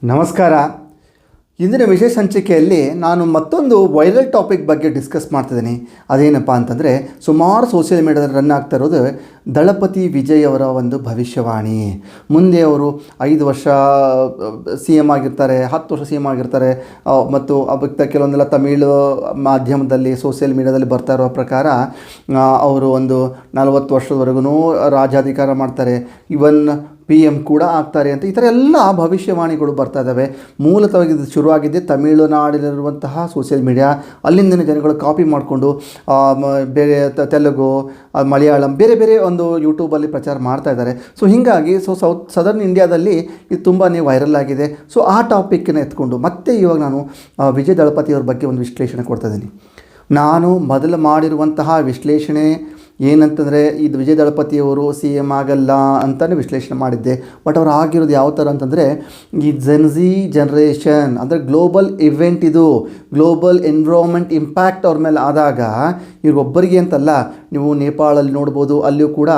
ನಮಸ್ಕಾರ. ಇಂದಿನ ವಿಶೇಷ ಸಂಚಿಕೆಯಲ್ಲಿ ನಾನು ಮತ್ತೊಂದು ವೈರಲ್ ಟಾಪಿಕ್ ಬಗ್ಗೆ ಡಿಸ್ಕಸ್ ಮಾಡ್ತಿದ್ದೀನಿ. ಅದೇನಪ್ಪ ಅಂತಂದರೆ, ಸುಮಾರು ಸೋಷಿಯಲ್ ಮೀಡಿಯಾದಲ್ಲಿ ರನ್ ಆಗ್ತಾ ಇರೋದು ದಳಪತಿ ವಿಜಯ್ ಅವರ ಒಂದು ಭವಿಷ್ಯವಾಣಿ. ಮುಂದೆ ಅವರು 5 ವರ್ಷ ಸಿ ಎಮ್ ಆಗಿರ್ತಾರೆ, 10 ವರ್ಷ ಸಿ ಎಮ್ ಆಗಿರ್ತಾರೆ. ಮತ್ತು ಕೆಲವೊಂದೆಲ್ಲ ತಮಿಳು ಮಾಧ್ಯಮದಲ್ಲಿ ಸೋಷಿಯಲ್ ಮೀಡಿಯಾದಲ್ಲಿ ಬರ್ತಾ ಇರೋ ಪ್ರಕಾರ ಅವರು ಒಂದು 40 ವರ್ಷದವರೆಗೂ ರಾಜ್ಯಾಧಿಕಾರ ಮಾಡ್ತಾರೆ, ಇವನ್ PM ಕೂಡ ಆಗ್ತಾರೆ ಅಂತ ಈ ಥರ ಎಲ್ಲ ಭವಿಷ್ಯವಾಣಿಗಳು ಬರ್ತಾ ಇದ್ದಾವೆ. ಮೂಲತಃವಾಗಿ ಇದು ಶುರುವಾಗಿದ್ದೆ ತಮಿಳುನಾಡಿನಲ್ಲಿರುವಂತಹ ಸೋಷಿಯಲ್ ಮೀಡಿಯಾ. ಅಲ್ಲಿಂದಿನ ಜನಗಳು ಕಾಪಿ ಮಾಡಿಕೊಂಡು ಬೇರೆ ತೆಲುಗು, ಮಲಯಾಳಂ, ಬೇರೆ ಬೇರೆ ಒಂದು ಯೂಟ್ಯೂಬಲ್ಲಿ ಪ್ರಚಾರ ಮಾಡ್ತಾ ಇದ್ದಾರೆ. ಸೊ ಹೀಗಾಗಿ ಸದರ್ನ್ ಇಂಡಿಯಾದಲ್ಲಿ ಇದು ತುಂಬಾ ವೈರಲ್ ಆಗಿದೆ. ಸೊ ಆ ಟಾಪಿಕ್ಕನ್ನು ಎತ್ಕೊಂಡು ಮತ್ತೆ ಇವಾಗ ನಾನು ವಿಜಯ್ ದಳಪತಿಯವ್ರ ಬಗ್ಗೆ ಒಂದು ವಿಶ್ಲೇಷಣೆ ಕೊಡ್ತಾ ಇದ್ದೀನಿ. ನಾನು ಮೊದಲು ಮಾಡಿರುವಂತಹ ವಿಶ್ಲೇಷಣೆ ಏನಂತಂದರೆ, ಇದು ವಿಜಯ್ ದಳಪತಿಯವರು CM ಆಗಲ್ಲ ಅಂತಲೇ ವಿಶ್ಲೇಷಣೆ ಮಾಡಿದ್ದೆ. ಬಟ್ ಅವ್ರು ಆಗಿರೋದು ಯಾವ ಥರ ಅಂತಂದರೆ, ಈ ಜೆನ್ಝಿ ಜನ್ರೇಷನ್ ಅಂದರೆ ಗ್ಲೋಬಲ್ ಇವೆಂಟ್, ಇದು ಗ್ಲೋಬಲ್ ಎನ್ವಿರಾನ್ಮೆಂಟ್ ಇಂಪ್ಯಾಕ್ಟ್ ಅವ್ರ ಮೇಲೆ ಆದಾಗ ಇವ್ರೊಬ್ಬರಿಗೆ ಅಂತಲ್ಲ, ನೀವು ನೇಪಾಳಲ್ಲಿ ನೋಡ್ಬೋದು, ಅಲ್ಲಿಯೂ ಕೂಡ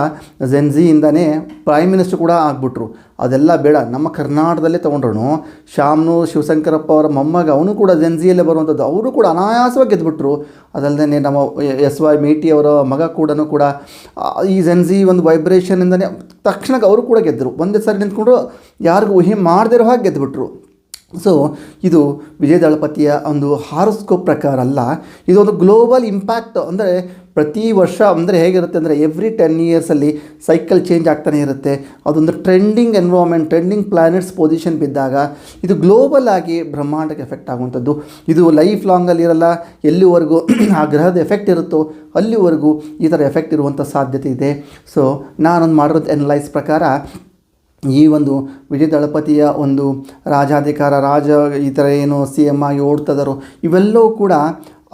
ಜೆನ್ಝಿಯಿಂದನೇ ಪ್ರೈಮ್ ಮಿನಿಸ್ಟರ್ ಕೂಡ ಆಗಿಬಿಟ್ರು. ಅದೆಲ್ಲ ಬೇಡ, ನಮ್ಮ ಕರ್ನಾಟಕದಲ್ಲೇ ತೊಗೊಂಡ್ರು ಶಾಮನೂರು ಶಿವಶಂಕರಪ್ಪ ಅವರ ಮೊಮ್ಮಗ, ಅವನು ಕೂಡ ಜೆನ್ಝಿಯಲ್ಲೇ ಬರುವಂಥದ್ದು, ಅವರು ಕೂಡ ಅನಾಯಾಸವಾಗಿ ಗೆದ್ದುಬಿಟ್ರು. ಅದಲ್ಲದೆ ನಮ್ಮ SY ಮೇಟಿ ಅವರ ಮಗ ಕೂಡ ಈ ಜೆನ್ಝಿ ಒಂದು ವೈಬ್ರೇಷನಿಂದನೇ ತಕ್ಷಣಕ್ಕೆ ಅವರು ಕೂಡ ಗೆದ್ದರು. ಒಂದೇ ಸಾರಿ ನಿಂತ್ಕೊಂಡ್ರು, ಯಾರಿಗೂ ಊಹೆ ಮಾಡದಿರೋ ಹಾಗೆ ಗೆದ್ದುಬಿಟ್ರು. ಸೊ ಇದು ವಿಜಯ್ ದಳಪತಿಯ ಒಂದು ಹಾರೋಸ್ಕೋಪ್ ಪ್ರಕಾರ ಅಲ್ಲ, ಇದೊಂದು ಗ್ಲೋಬಲ್ ಇಂಪ್ಯಾಕ್ಟ್. ಅಂದರೆ ಪ್ರತಿ ವರ್ಷ ಅಂದರೆ ಹೇಗಿರುತ್ತೆ ಅಂದರೆ, ಎವ್ರಿ 10 ಇಯರ್ಸಲ್ಲಿ ಸೈಕಲ್ ಚೇಂಜ್ ಆಗ್ತಾನೆ ಇರುತ್ತೆ. ಅದೊಂದು trending environment, trending planets position ಬಿದ್ದಾಗ ಇದು ಗ್ಲೋಬಲ್ ಆಗಿ ಬ್ರಹ್ಮಾಂಡಕ್ಕೆ ಎಫೆಕ್ಟ್ ಆಗುವಂಥದ್ದು. ಇದು ಲೈಫ್ ಲಾಂಗಲ್ಲಿರಲ್ಲ, ಎಲ್ಲಿವರೆಗೂ ಆ ಗ್ರಹದ ಎಫೆಕ್ಟ್ ಇರುತ್ತೋ ಅಲ್ಲಿವರೆಗೂ ಈ ಥರ ಎಫೆಕ್ಟ್ ಇರುವಂಥ ಸಾಧ್ಯತೆ ಇದೆ. ಸೊ ನಾನೊಂದು ಮಾಡಿರೋದು ಎನಲೈಸ್ ಪ್ರಕಾರ, ಈ ಒಂದು ವಿಜಯ್ ದಳಪತಿಯ ಒಂದು ರಾಜಾಧಿಕಾರ, ಈ ಥರ ಏನು CM ಆಗಿ ಓಡ್ತಿದ್ದಾರೋ ಇವೆಲ್ಲವೂ ಕೂಡ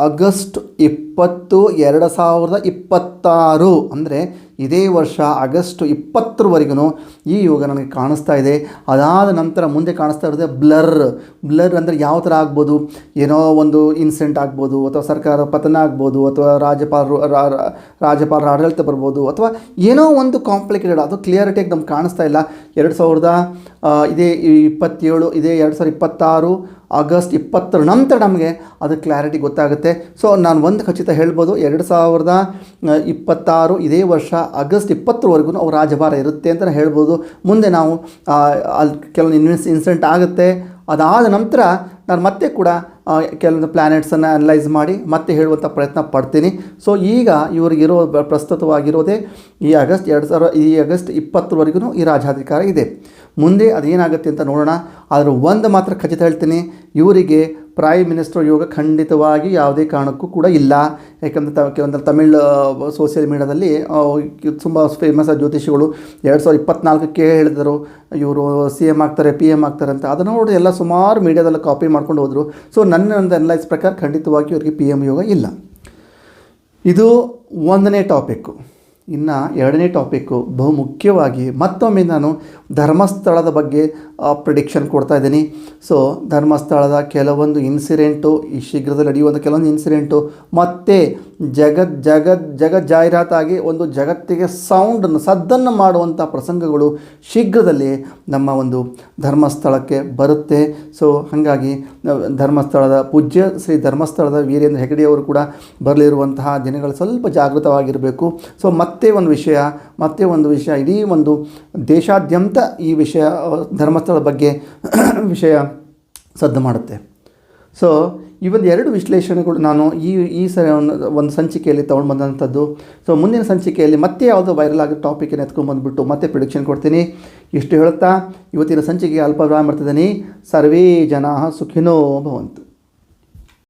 ಆಗಸ್ಟ್ 20, 2026 ಅಂದರೆ ಇದೇ ವರ್ಷ ಆಗಸ್ಟ್ 20ರವರೆಗೂ ಈ ಯೋಗ ನನಗೆ ಕಾಣಿಸ್ತಾ ಇದೆ. ಅದಾದ ನಂತರ ಮುಂದೆ ಕಾಣಿಸ್ತಾ ಇರೋದೇ ಬ್ಲರ್ ಅಂದರೆ ಯಾವ ಥರ ಆಗ್ಬೋದು, ಏನೋ ಒಂದು ಇನ್ಸಿಡೆಂಟ್ ಆಗ್ಬೋದು, ಅಥವಾ ಸರ್ಕಾರ ಪತನ ಆಗ್ಬೋದು, ಅಥವಾ ರಾಜ್ಯಪಾಲರ ಆಡಳಿತ ಬರ್ಬೋದು, ಅಥವಾ ಏನೋ ಒಂದು ಕಾಂಪ್ಲಿಕೇಟೆಡ್, ಅದು ಕ್ಲಿಯರಿಟಿಯಾಗಿ ನಮ್ಗೆ ಕಾಣಿಸ್ತಾ ಇಲ್ಲ. 2027 ಆಗಸ್ಟ್ 20 ನಂತರ ನಮಗೆ ಅದು ಕ್ಲಾರಿಟಿ ಗೊತ್ತಾಗುತ್ತೆ. ಸೊ ನಾನು ಒಂದು ಖಚಿತ ಹೇಳ್ಬೋದು, 2026 ಇದೇ ವರ್ಷ ಆಗಸ್ಟ್ 20ರವರೆಗೂ ಅವ್ರ ರಾಜಭಾರ ಇರುತ್ತೆ ಅಂತ ಹೇಳ್ಬೋದು. ಮುಂದೆ ನಾವು ಅಲ್ಲಿ ಕೆಲವೊಂದು ಇನ್ಸಿಡೆಂಟ್ ಆಗುತ್ತೆ. ಅದಾದ ನಂತರ ನಾನು ಮತ್ತೆ ಕೂಡ ಕೆಲವೊಂದು ಪ್ಲ್ಯಾನೆಟ್ಸನ್ನು ಅನಲೈಸ್ ಮಾಡಿ ಮತ್ತೆ ಹೇಳುವಂಥ ಪ್ರಯತ್ನ ಪಡ್ತೀನಿ. ಸೊ ಈಗ ಇವರಿಗಿರೋ ಪ್ರಸ್ತುತವಾಗಿರೋದೇ ಈ ಆಗಸ್ಟ್ 20ರವರೆಗೂ ಈ ರಾಜ್ಯಾಧಿಕಾರ ಇದೆ. ಮುಂದೆ ಅದೇನಾಗುತ್ತೆ ಅಂತ ನೋಡೋಣ. ಆದರೆ ಒಂದು ಮಾತ್ರ ಖಚಿತ ಹೇಳ್ತೀನಿ, ಇವರಿಗೆ ಪ್ರೈಮ್ ಮಿನಿಸ್ಟರ್ ಯೋಗ ಖಂಡಿತವಾಗಿ ಯಾವುದೇ ಕಾರಣಕ್ಕೂ ಕೂಡ ಇಲ್ಲ. ಯಾಕಂದರೆ ಕೆಲವೊಂದು ತಮಿಳ್ ಸೋಷಿಯಲ್ ಮೀಡಿಯಾದಲ್ಲಿ ತುಂಬ ಫೇಮಸ್ ಜ್ಯೋತಿಷಿಗಳು 2024ಕ್ಕೆ ಹೇಳಿದರು ಇವರು CM ಆಗ್ತಾರೆ, PM ಆಗ್ತಾರೆ ಅಂತ. ಅದನ್ನು ನೋಡಿ ಎಲ್ಲ ಸುಮಾರು ಮೀಡಿಯಾದಲ್ಲಿ ಕಾಪಿ ಮಾಡ್ಕೊಂಡು ಹೋದರು. ಸೊ ನನ್ನ ಒಂದು ಅನಲೈಸ್ ಪ್ರಕಾರ ಖಂಡಿತವಾಗಿ ಇವರಿಗೆ PM ಯೋಗ ಇಲ್ಲ. ಇದು 1ನೇ ಟಾಪಿಕ್ಕು. ಇನ್ನು 2ನೇ ಟಾಪಿಕ್ಕು ಬಹುಮುಖ್ಯವಾಗಿ ಮತ್ತೊಮ್ಮೆ ನಾನು ಧರ್ಮಸ್ಥಳದ ಬಗ್ಗೆ ಪ್ರಿಡಿಕ್ಷನ್ ಕೊಡ್ತಾ ಇದ್ದೀನಿ. ಸೊ ಧರ್ಮಸ್ಥಳದ ಕೆಲವೊಂದು ಇನ್ಸಿಡೆಂಟು, ಈ ಶೀಘ್ರದಲ್ಲಿ ನಡೆಯುವಂಥ ಕೆಲವೊಂದು ಇನ್ಸಿಡೆಂಟು ಮತ್ತು ಜಗತ್ ಜಾಹೀರಾತಾಗಿ ಒಂದು ಜಗತ್ತಿಗೆ ಸದ್ದನ್ನು ಮಾಡುವಂಥ ಪ್ರಸಂಗಗಳು ಶೀಘ್ರದಲ್ಲಿ ನಮ್ಮ ಒಂದು ಧರ್ಮಸ್ಥಳಕ್ಕೆ ಬರುತ್ತೆ. ಸೊ ಹಾಗಾಗಿ ಧರ್ಮಸ್ಥಳದ ಪೂಜ್ಯ ಶ್ರೀ ಧರ್ಮಸ್ಥಳದ ವೀರೇಂದ್ರ ಹೆಗಡೆಯವರು ಕೂಡ ಬರಲಿರುವಂತಹ ದಿನಗಳು ಸ್ವಲ್ಪ ಜಾಗೃತವಾಗಿರಬೇಕು. ಸೊ ಮತ್ತೆ ಒಂದು ವಿಷಯ ಇಡೀ ಒಂದು ದೇಶಾದ್ಯಂತ ಈ ವಿಷಯ ಧರ್ಮಸ್ಥಳದ ಬಗ್ಗೆ ವಿಷಯ ಸದ್ದು ಮಾಡುತ್ತೆ. ಸೊ ಈ ಒಂದು 2 ವಿಶ್ಲೇಷಣೆಗಳು ನಾನು ಈ ಒಂದು ಸಂಚಿಕೆಯಲ್ಲಿ ತೊಗೊಂಡು ಬಂದಂಥದ್ದು. ಸೊ ಮುಂದಿನ ಸಂಚಿಕೆಯಲ್ಲಿ ಮತ್ತೆ ಯಾವುದೋ ವೈರಲ್ ಆಗೋ ಟಾಪಿಕನ್ನು ಎತ್ಕೊಂಡ್ಬಂದುಬಿಟ್ಟು ಮತ್ತೆ ಪ್ರಿಡಿಕ್ಷನ್ ಕೊಡ್ತೀನಿ. ಇಷ್ಟು ಹೇಳ್ತಾ ಇವತ್ತಿನ ಸಂಚಿಕೆಗೆ ಅಲ್ಪ ವಿರಾಮ ಮಾಡ್ತಿದ್ದೀನಿ. ಸರ್ವೇ ಜನಾಃ ಸುಖಿನೋ ಭವಂತು.